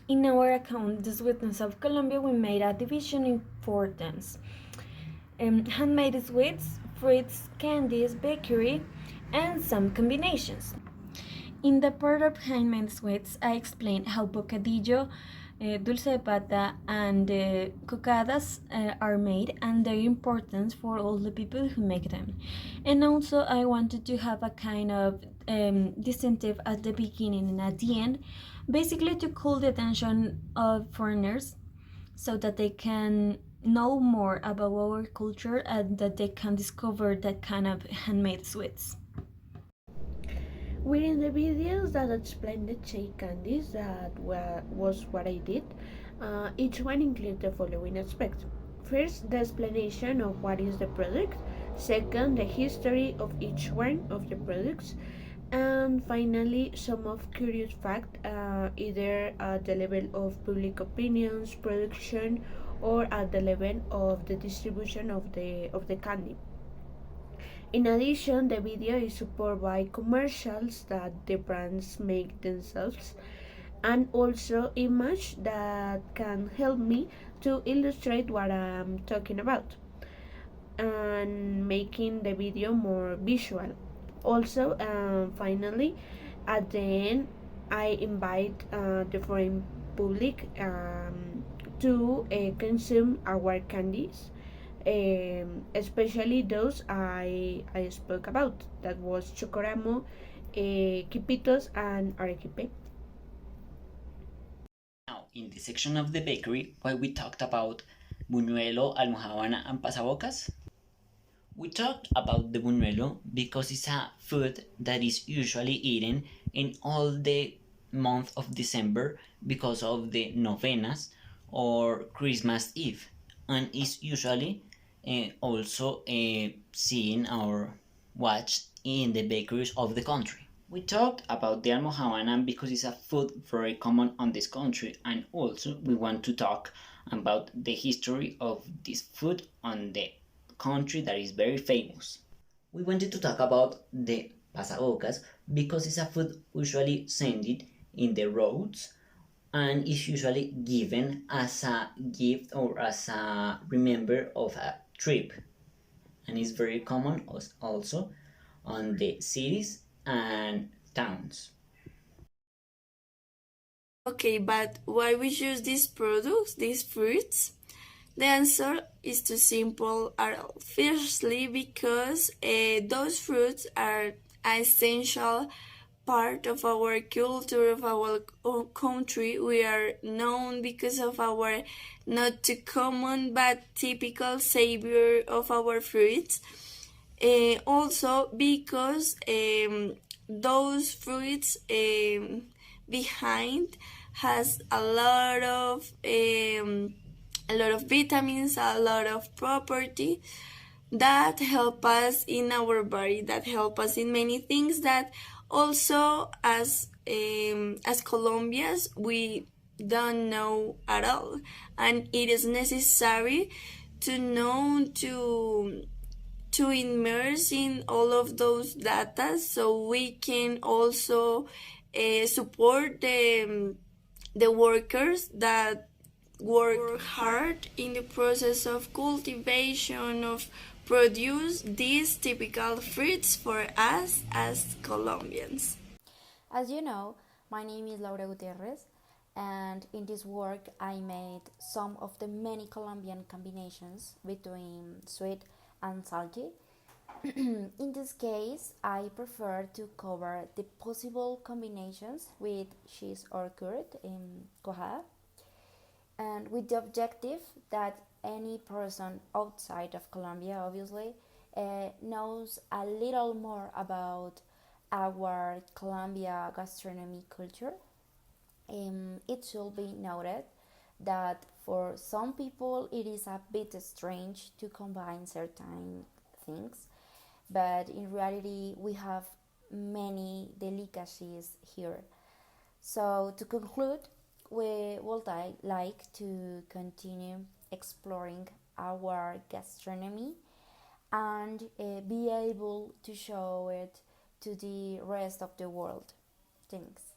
In our account, The Sweetness of Colombia, we made a division in four themes: handmade sweets, fruits, candies, bakery, and some combinations. In the part of handmade sweets, I explained how bocadillo, dulce de pata, and cocadas are made and their importance for all the people who make them. And also, I wanted to have a kind of distinctive at the beginning and at the end, basically to call the attention of foreigners so that they can know more about our culture and that they can discover that kind of handmade sweets. Within the videos that explain the shake candies, was what I did. Each one includes the following aspects. First, the explanation of what is the product. Second, the history of each one of the products. And finally, some of curious fact, either at the level of public opinions, production, or at the level of the distribution of the candy. In addition, the video is supported by commercials that the brands make themselves and also image that can help me to illustrate what I'm talking about and making the video more visual. Also, finally, at the end, I invite the foreign public to consume our candies, especially those I spoke about. That was chocoramo, quipitos, and arequipe. Now, in this section of the bakery, where we talked about buñuelo, almojábana, and pasabocas, we talked about the buñuelo because it's a food that is usually eaten in all the month of December because of the novenas or Christmas Eve, and is usually also seen or watched in the bakeries of the country. We talked about the almojábana because it's a food very common on this country, and also we want to talk about the history of this food on the country that is very famous. We wanted to talk about the pasabocas because it's a food usually sent in the roads and is usually given as a gift or as a remember of a trip, and is very common also on the cities and towns. Okay, but why we choose these products, these fruits? The answer is too simple at all. Firstly, because those fruits are an essential part of our culture, of our country. We are known because of our not too common but typical savior of our fruits. Also, because those fruits behind has a lot of vitamins, a lot of property that help us in our body, that help us in many things that also as Colombians we don't know at all, and it is necessary to know to immerse in all of those data so we can also support the workers that work hard in the process of cultivation of produce these typical fruits for us as Colombians. As you know, my name is Laura Gutierrez, and in this work I made some of the many Colombian combinations between sweet and salty. In this case, I prefer to cover the possible combinations with cheese or curd in cuajada, and with the objective that any person outside of Colombia, obviously, knows a little more about our Colombia gastronomy culture. It should be noted that for some people it is a bit strange to combine certain things, but in reality we have many delicacies here. So to conclude, we would like to continue exploring our gastronomy and be able to show it to the rest of the world. Thanks.